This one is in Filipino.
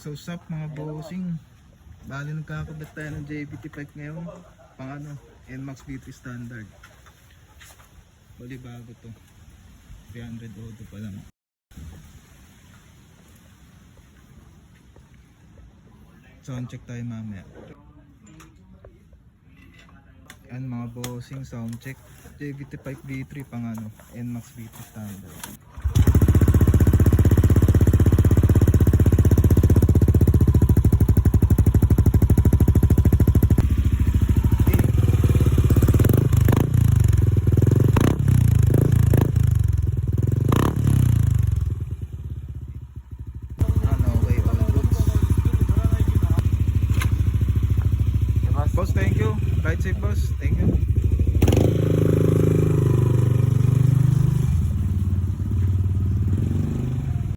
So sup mga bossing, bali nagkakabit tayo ng JBT5 ngayon, pang ano, NMAX V3 standard. Bali bago to, 300 auto pa lang. Sound check tayo mamaya. Yan mga bossing, sound check. JBT5 V3 pang ano, NMAX V3 standard. Boss, thank you. Ride safe, boss. Thank you.